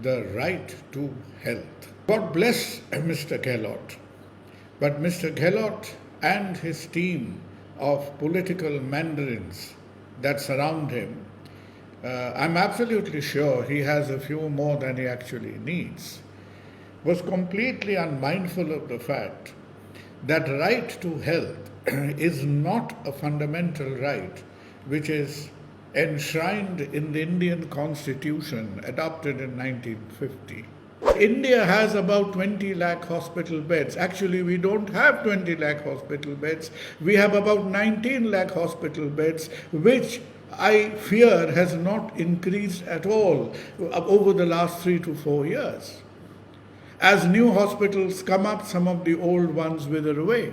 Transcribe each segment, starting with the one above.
the right to health. God bless Mr. Gehlot, but Mr. Gehlot and his team of political mandarins that surround him, I'm absolutely sure he has a few more than he actually needs, was completely unmindful of the fact that right to health is not a fundamental right which is enshrined in the Indian Constitution adopted in 1950. India has about 20 lakh hospital beds. Actually, we don't have 20 lakh hospital beds. We have about 19 lakh hospital beds, which I fear has not increased at all over the last 3 to 4 years. As new hospitals come up, some of the old ones wither away.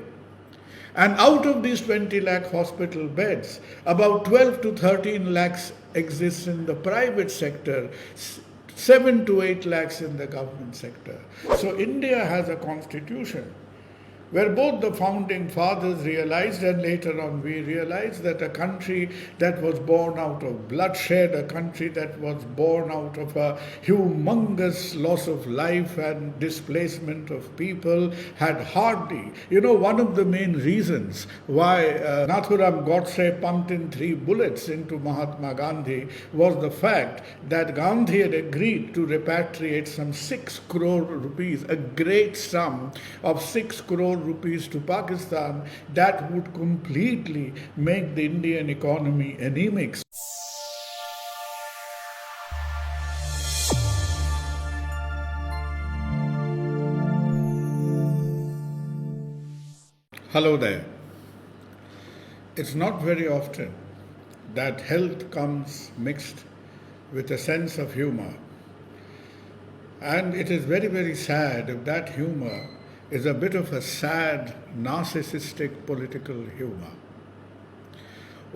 And out of these 20 lakh hospital beds, about 12 to 13 lakhs exist in the private sector, 7 to 8 lakhs in the government sector. So India has a constitution where both the founding fathers realized and later on we realized that a country that was born out of bloodshed, a country that was born out of a humongous loss of life and displacement of people had hardly, one of the main reasons why Nathuram Godse pumped in 3 bullets into Mahatma Gandhi was the fact that Gandhi had agreed to repatriate some 6 crore rupees, a great sum of 6 crore rupees to Pakistan that would completely make the Indian economy anemic. Hello there. It's not very often that health comes mixed with a sense of humor. And it is very, very sad if that humor is a bit of a sad, narcissistic political humor.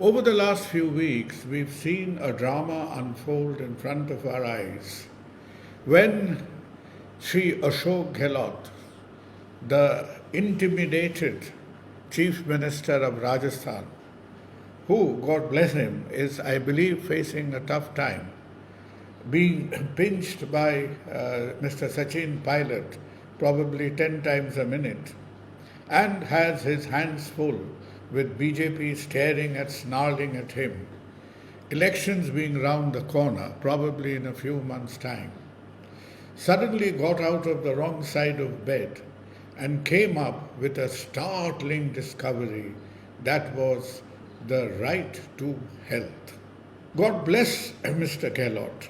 Over the last few weeks, we've seen a drama unfold in front of our eyes when Sri Ashok Gehlot, the intimidated Chief Minister of Rajasthan, who, God bless him, is, I believe, facing a tough time, being pinched by Mr. Sachin Pilot probably 10 times a minute, and has his hands full with BJP staring and snarling at him. Elections being round the corner, probably in a few months' time, suddenly got out of the wrong side of bed and came up with a startling discovery that was the right to health. God bless Mr. Gehlot,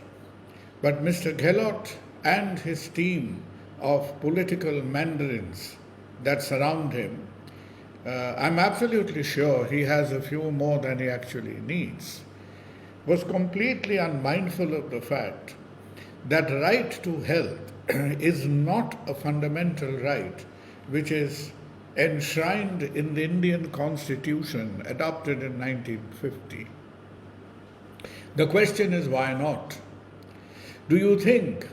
but Mr. Gehlot and his team of political mandarins that surround him, I'm absolutely sure he has a few more than he actually needs, was completely unmindful of the fact that right to health is not a fundamental right which is enshrined in the Indian Constitution adopted in 1950. The question is, why not? Do you think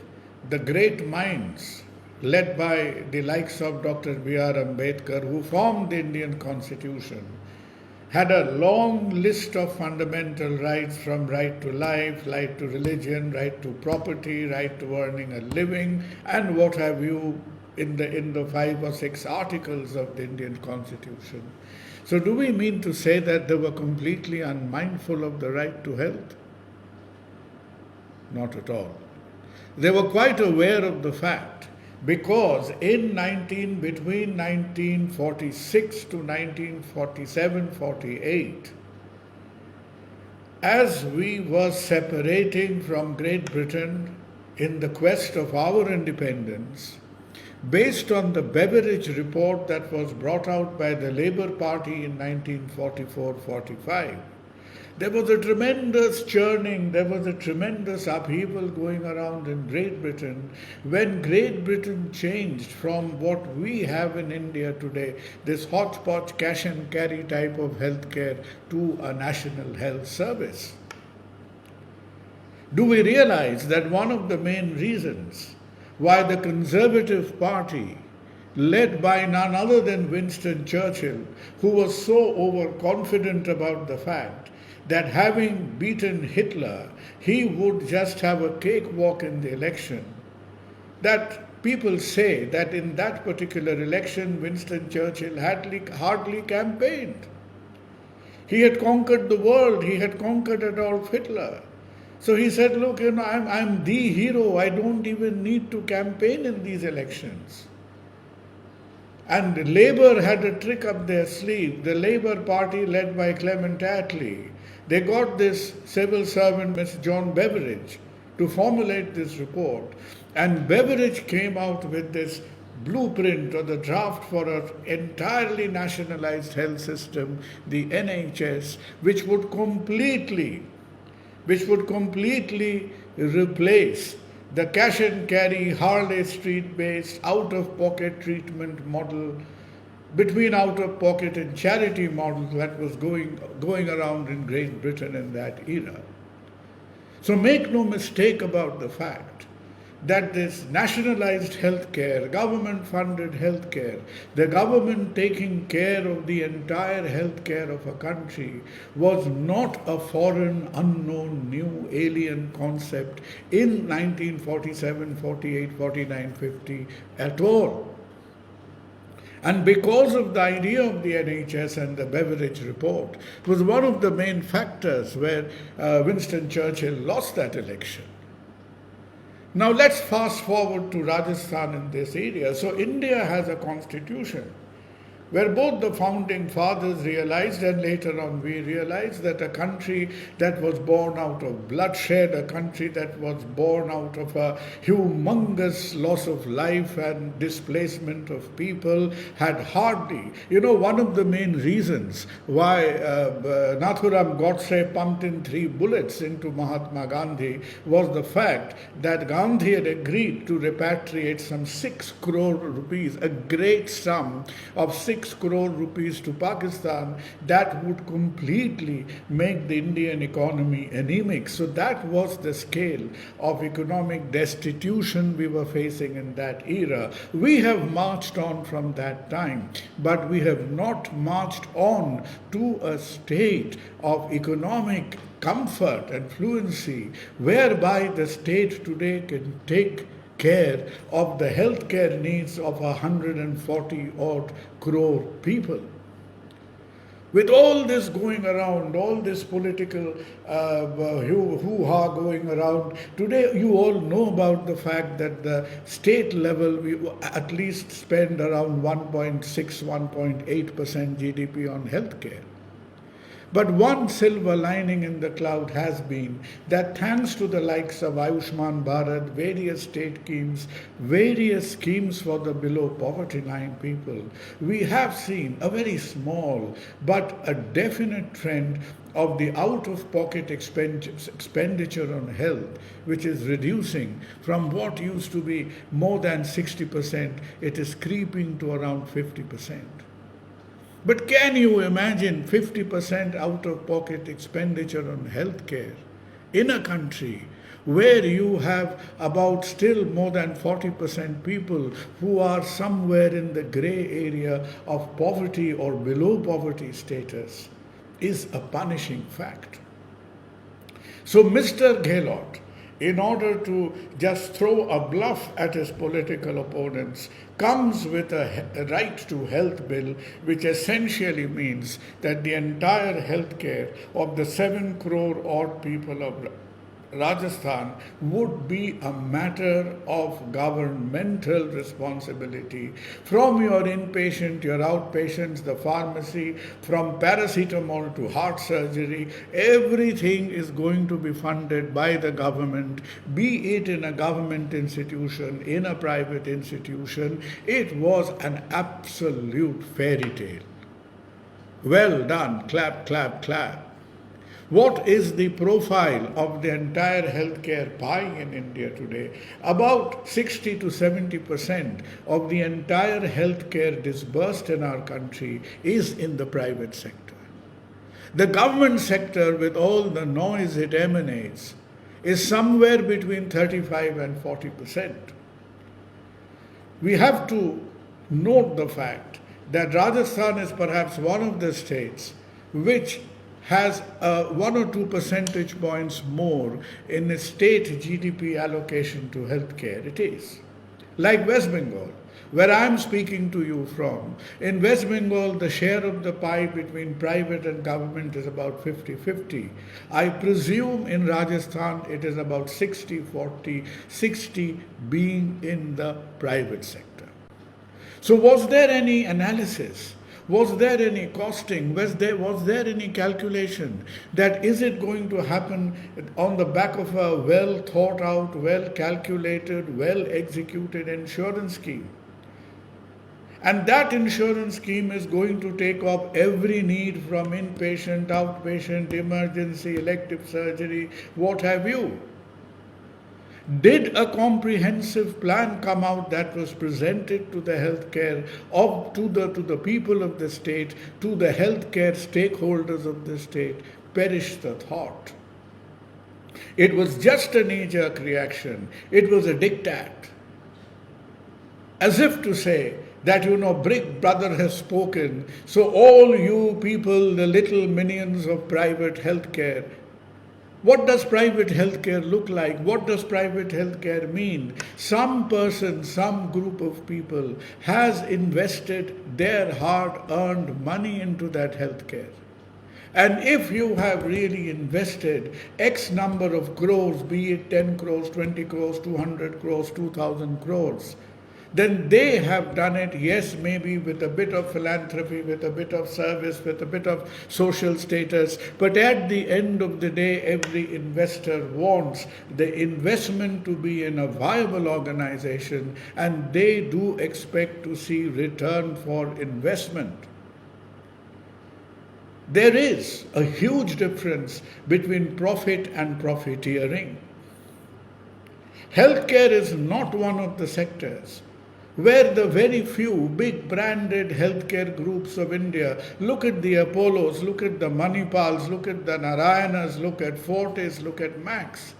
the great minds led by the likes of Dr. B.R. Ambedkar, who formed the Indian Constitution, had a long list of fundamental rights, from right to life, right to religion, right to property, right to earning a living, and what have you, in the 5 or 6 articles of the Indian Constitution? So do we mean to say that they were completely unmindful of the right to health? Not at all. They were quite aware of the fact, because between 1946 to 1947-48, as we were separating from Great Britain in the quest of our independence, based on the Beveridge report that was brought out by the Labour Party in 1944-45, there was a tremendous churning, there was a tremendous upheaval going around in Great Britain when Great Britain changed from what we have in India today, this hodgepodge cash and carry type of healthcare, to a national health service. Do we realize that one of the main reasons why the Conservative Party, led by none other than Winston Churchill, who was so overconfident about the fact that having beaten Hitler, he would just have a cakewalk in the election, that people say that in that particular election, Winston Churchill hardly campaigned. He had conquered the world, he had conquered Adolf Hitler. So he said, look, I'm the hero, I don't even need to campaign in these elections. And Labour had a trick up their sleeve. The Labour Party, led by Clement Attlee, they got this civil servant, Mr. John Beveridge, to formulate this report. And Beveridge came out with this blueprint or the draft for an entirely nationalized health system, the NHS, which would completely replace the cash and carry, Harley Street based, out of pocket treatment model, between out of pocket and charity model that was going around in Great Britain in that era. So make no mistake about the fact that this nationalized healthcare, government-funded healthcare, the government taking care of the entire healthcare of a country was not a foreign, unknown, new, alien concept in 1947, 48, 49, 50 at all. And because of the idea of the NHS and the Beveridge report was one of the main factors where Winston Churchill lost that election. Now let's fast forward to Rajasthan in this area. So India has a constitution where both the founding fathers realized, and later on we realized, that a country that was born out of bloodshed, a country that was born out of a humongous loss of life and displacement of people had hardly, one of the main reasons why Nathuram Godse pumped in 3 bullets into Mahatma Gandhi was the fact that Gandhi had agreed to repatriate some 6 crore rupees, a great sum of 6 crore rupees to Pakistan that would completely make the Indian economy anemic. So that was the scale of economic destitution we were facing in that era. We have marched on from that time, but we have not marched on to a state of economic comfort and fluency whereby the state today can take care of the healthcare needs of 140 odd crore people. With all this going around, all this political hoo-ha going around, today you all know about the fact that the state level we at least spend around 1.6, 1.8% GDP on healthcare. But one silver lining in the cloud has been that thanks to the likes of Ayushman Bharat, various state schemes for the below poverty line people, we have seen a very small but a definite trend of the out-of-pocket expenditure on health, which is reducing from what used to be more than 60%, it is creeping to around 50%. But can you imagine 50% out-of-pocket expenditure on healthcare in a country where you have about still more than 40% people who are somewhere in the grey area of poverty or below poverty status is a punishing fact. So Mr. Gehlot, in order to just throw a bluff at his political opponents, comes with a right to health bill, which essentially means that the entire healthcare of the 7 crore odd people of Rajasthan would be a matter of governmental responsibility. From your inpatient, your outpatients, the pharmacy, from paracetamol to heart surgery, everything is going to be funded by the government, be it in a government institution, in a private institution. It was an absolute fairy tale. Well done, clap, clap, clap. What is the profile of the entire healthcare pie in India today? About 60 to 70% of the entire healthcare disbursed in our country is in the private sector. The government sector, with all the noise it emanates, is somewhere between 35 and 40%. We have to note the fact that Rajasthan is perhaps one of the states which has 1 or 2 percentage points more in the state GDP allocation to healthcare. It is. Like West Bengal, where I'm speaking to you from. In West Bengal, the share of the pie between private and government is about 50-50. I presume in Rajasthan it is about 60-40, 60 being in the private sector. So was there any analysis? Was there any costing? Was there any calculation that is it going to happen on the back of a well thought out, well calculated, well executed insurance scheme? And that insurance scheme is going to take up every need from inpatient, outpatient, emergency, elective surgery, what have you. Did a comprehensive plan come out that was presented to the healthcare to the people of the state, to the healthcare stakeholders of the state? Perish the thought. It was just a knee-jerk reaction. It was a diktat. As if to say that, Big Brother has spoken, so all you people, the little minions of private healthcare, what does private healthcare look like? What does private healthcare mean? Some person, some group of people has invested their hard-earned money into that healthcare. And if you have really invested X number of crores, be it 10 crores, 20 crores, 200 crores, 2,000 crores, then they have done it, yes, maybe with a bit of philanthropy, with a bit of service, with a bit of social status. But at the end of the day, every investor wants the investment to be in a viable organization, and they do expect to see return for investment. There is a huge difference between profit and profiteering. Healthcare is not one of the sectors where the very few big branded healthcare groups of India, look at the Apollos, look at the Manipals, look at the Narayanas, look at Fortis, look at Max.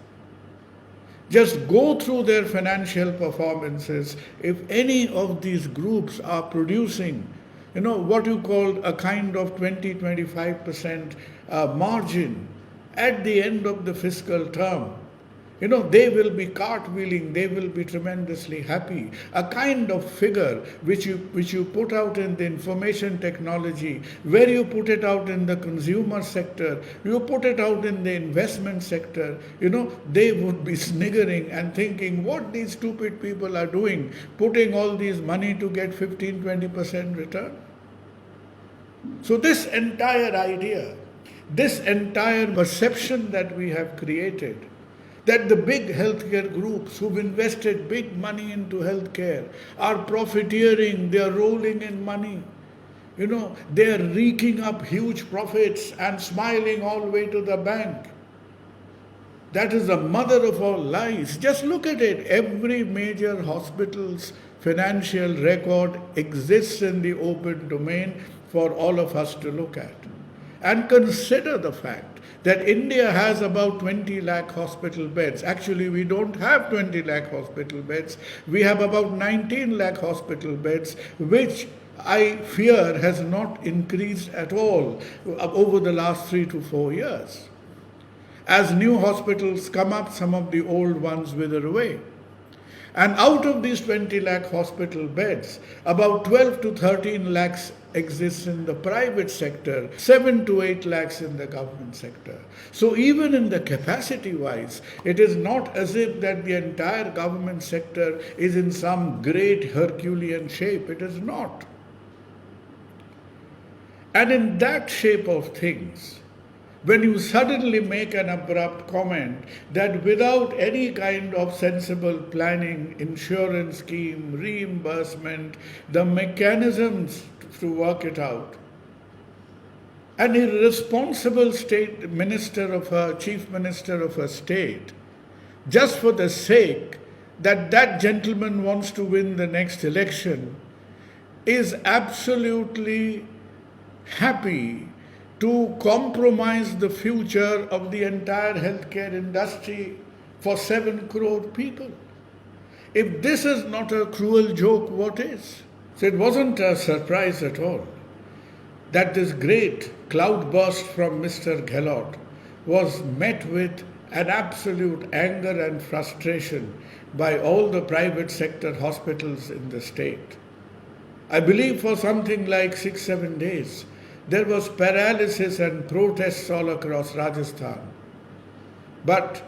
Just go through their financial performances. If any of these groups are producing, what you call a kind of 20-25% margin at the end of the fiscal term, they will be cartwheeling, they will be tremendously happy. A kind of figure which you put out in the information technology, where you put it out in the consumer sector, you put it out in the investment sector, they would be sniggering and thinking what these stupid people are doing, putting all these money to get 15-20% return. So this entire idea, this entire perception that we have created, that the big healthcare groups who've invested big money into healthcare are profiteering, they are rolling in money. They are reeking up huge profits and smiling all the way to the bank. That is the mother of all lies. Just look at it. Every major hospital's financial record exists in the open domain for all of us to look at. And consider the fact that India has about 20 lakh hospital beds. Actually, we don't have 20 lakh hospital beds. We have about 19 lakh hospital beds, which I fear has not increased at all over the last 3 to 4 years. As new hospitals come up, some of the old ones wither away. And out of these 20 lakh hospital beds, about 12 to 13 lakhs exists in the private sector, 7 to 8 lakhs in the government sector. So even in the capacity wise, it is not as if that the entire government sector is in some great Herculean shape. It is not. And in that shape of things, when you suddenly make an abrupt comment that without any kind of sensible planning, insurance scheme, reimbursement, the mechanisms to work it out, an irresponsible chief minister of a state, just for the sake that gentleman wants to win the next election, is absolutely happy to compromise the future of the entire healthcare industry for 7 crore people. If this is not a cruel joke, what is? So it wasn't a surprise at all that this great cloudburst from Mr. Gehlot was met with an absolute anger and frustration by all the private sector hospitals in the state. I believe for something like 6-7 days, there was paralysis and protests all across Rajasthan. But,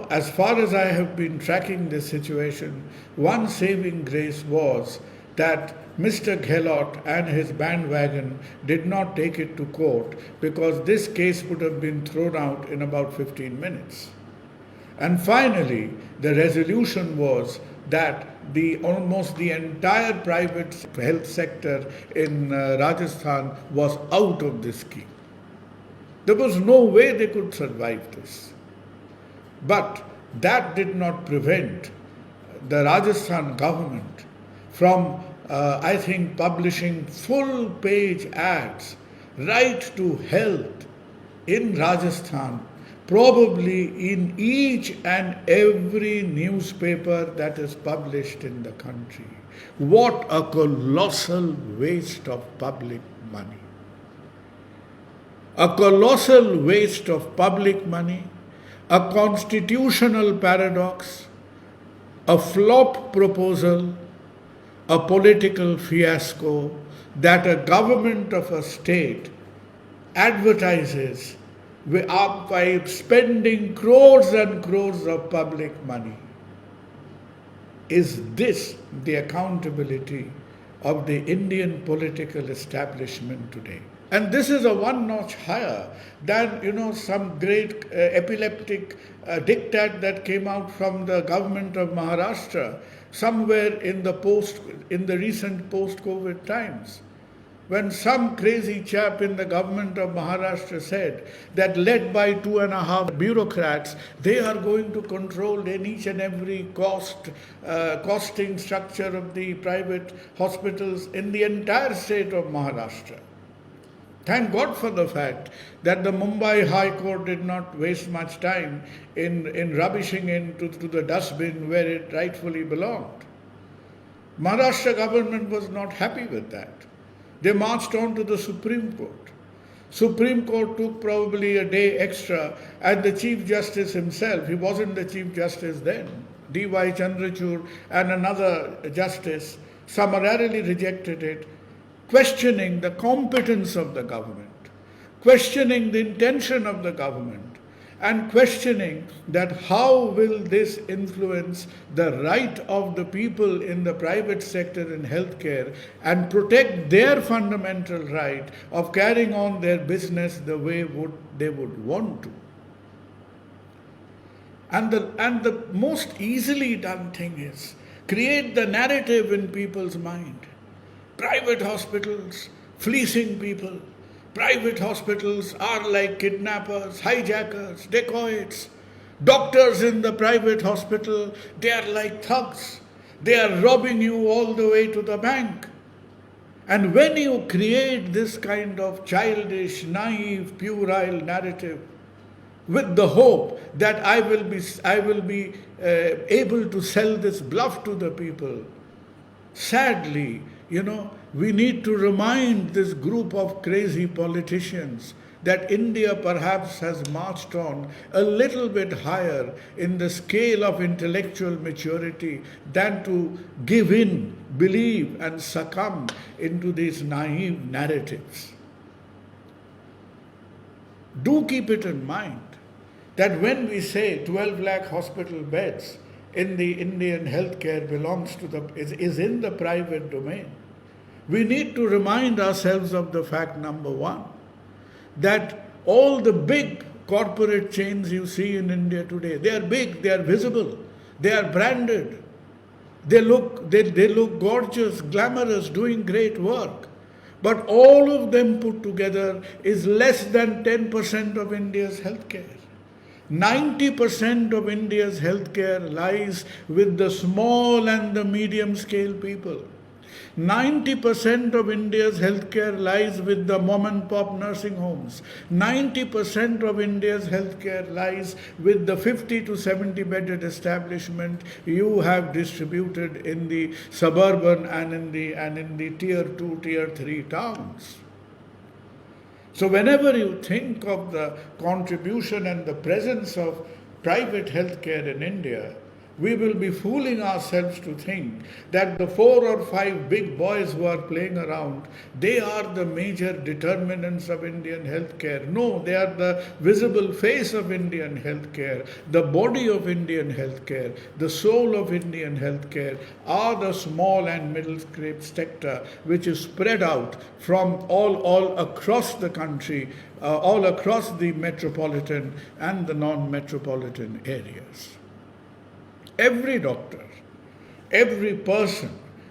as far as I have been tracking this situation, one saving grace was that Mr. Gehlot and his bandwagon did not take it to court, because this case would have been thrown out in about 15 minutes. And finally, the resolution was that almost the entire private health sector in Rajasthan was out of this scheme. There was no way they could survive this. But that did not prevent the Rajasthan government from, publishing full-page ads right to health in Rajasthan, probably in each and every newspaper that is published in the country. What a colossal waste of public money. A colossal waste of public money, a constitutional paradox, a flop proposal, a political fiasco that a government of a state advertises by spending crores and crores of public money. Is this the accountability of the Indian political establishment today? And this is a one notch higher than, some great epileptic diktat that came out from the government of Maharashtra somewhere in the recent post-COVID times, when some crazy chap in the government of Maharashtra said that, led by 2.5 bureaucrats, they are going to control in each and every costing structure of the private hospitals in the entire state of Maharashtra. Thank God for the fact that the Mumbai High Court did not waste much time in rubbishing into the dustbin where it rightfully belonged. Maharashtra government was not happy with that. They marched on to the Supreme Court. Supreme Court took probably a day extra, and the Chief Justice himself, he wasn't the Chief Justice then, D.Y. Chandrachud and another justice summarily rejected it, questioning the competence of the government, questioning the intention of the government, and questioning that how will this influence the right of the people in the private sector in healthcare and protect their fundamental right of carrying on their business the way they would want to. And the most easily done thing is create the narrative in people's mind. Private hospitals fleecing people. Private hospitals are like kidnappers, hijackers, dacoits. Doctors in the private hospital, they are like thugs. They are robbing you all the way to the bank. And when you create this kind of childish, naive, puerile narrative with the hope that I will be able to sell this bluff to the people, sadly, we need to remind this group of crazy politicians that India perhaps has marched on a little bit higher in the scale of intellectual maturity than to give in, believe, and succumb into these naive narratives. Do keep it in mind that when we say 12 lakh hospital beds in the Indian healthcare is in the private domain, we need to remind ourselves of the fact, number one, that all the big corporate chains you see in India today, they are big, they are visible, they are branded, they look gorgeous, glamorous, doing great work. But all of them put together is less than 10% of India's healthcare. 90% of India's healthcare lies with the small and the medium scale people. 90% of India's healthcare lies with the mom and pop nursing homes. 90% of India's healthcare lies with the 50 to 70 bedded establishment you have distributed in the suburban and in the tier 2, tier 3 towns. So whenever you think of the contribution and the presence of private healthcare in India, we will be fooling ourselves to think that the 4 or 5 big boys who are playing around, they are the major determinants of Indian healthcare. No, they are the visible face of Indian healthcare, the body of Indian healthcare, the soul of Indian healthcare are the small and middle sector which is spread out from all across the country, all across the metropolitan and the non-metropolitan areas. Every doctor, every person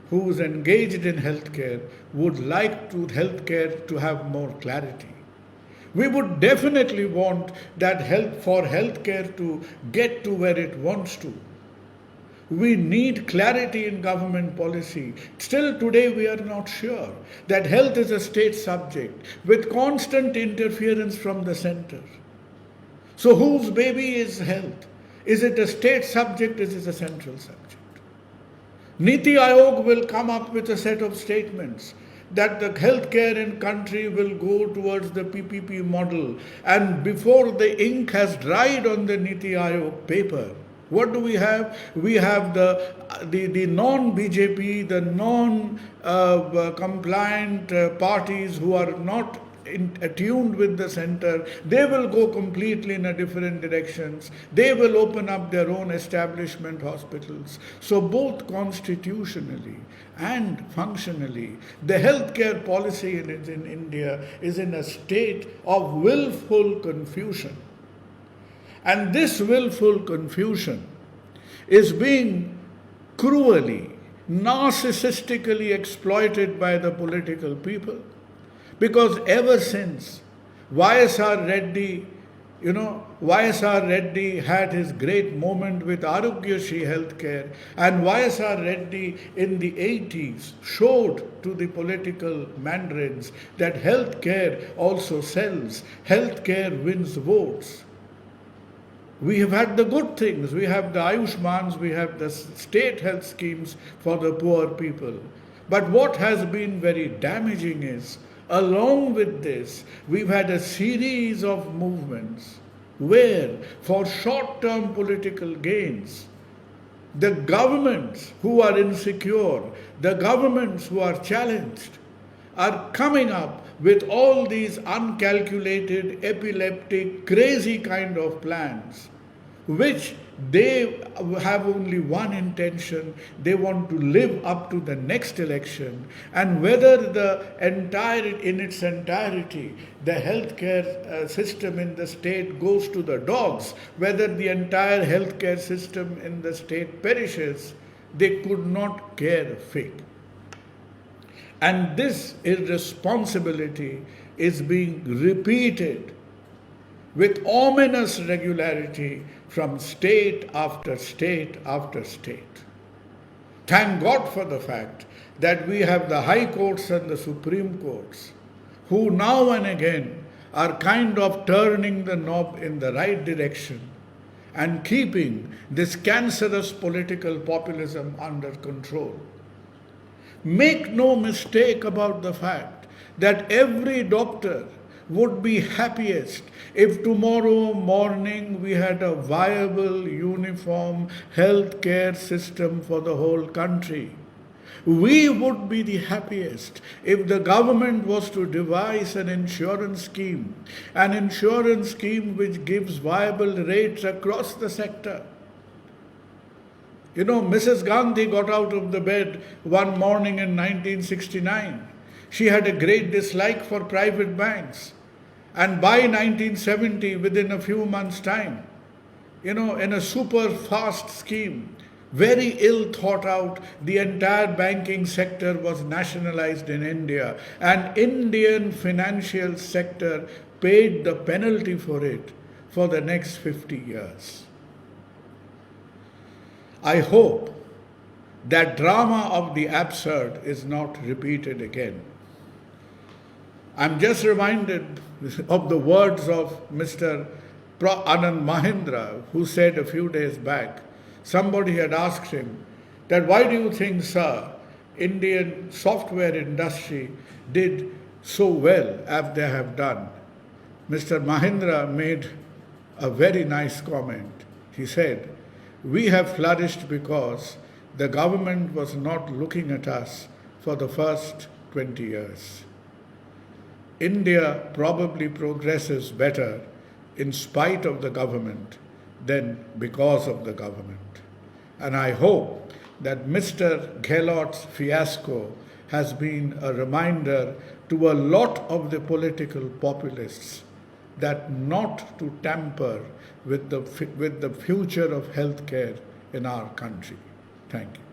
who is engaged in healthcare would like healthcare to have more clarity. We would definitely want that for healthcare to get to where it wants to. We need clarity in government policy. Still today we are not sure that health is a state subject with constant interference from the center. So whose baby is health? Is it a state subject? Is it a central subject? Niti Aayog will come up with a set of statements that the healthcare in country will go towards the PPP model, and before the ink has dried on the Niti Aayog paper, what do we have? We have the non-BJP, the non-compliant parties who are not attuned with the center. They will go completely in a different directions. They will open up their own establishment hospitals. So both constitutionally and functionally, the healthcare policy in India is in a state of willful confusion. And this willful confusion is being cruelly, narcissistically exploited by the political people. Because ever since YSR Reddy had his great moment with Aarogyasri Healthcare, and YSR Reddy in the 80s showed to the political mandarins that healthcare also sells, healthcare wins votes. We have had the good things. We have the Ayushmans, we have the state health schemes for the poor people. But what has been very damaging is, along with this, we've had a series of movements where, for short-term political gains, the governments who are insecure, the governments who are challenged, are coming up with all these uncalculated, epileptic, crazy kind of plans, which they have only one intention: they want to live up to the next election. And whether in its entirety, the healthcare system in the state goes to the dogs, whether the entire healthcare system in the state perishes, they could not care a fig. And this irresponsibility is being repeated with ominous regularity from state after state after state. Thank God for the fact that we have the high courts and the Supreme Courts who now and again are kind of turning the knob in the right direction and keeping this cancerous political populism under control. Make no mistake about the fact that every doctor would be happiest if tomorrow morning we had a viable, uniform healthcare system for the whole country. We would be the happiest if the government was to devise an insurance scheme which gives viable rates across the sector. You know, Mrs. Gandhi got out of the bed one morning in 1969. She had a great dislike for private banks. And by 1970, within a few months' time, in a super fast scheme, very ill thought out, the entire banking sector was nationalized in India. And Indian financial sector paid the penalty for it for the next 50 years. I hope that drama of the absurd is not repeated again. I'm just reminded of the words of Mr. Anand Mahindra, who said a few days back, somebody had asked him that, why do you think, sir, Indian software industry did so well as they have done? Mr. Mahindra made a very nice comment. He said, "We have flourished because the government was not looking at us for the first 20 years. India probably progresses better in spite of the government than because of the government." And I hope that Mr. Gehlot's fiasco has been a reminder to a lot of the political populists that not to tamper with the future of healthcare in our country. Thank you.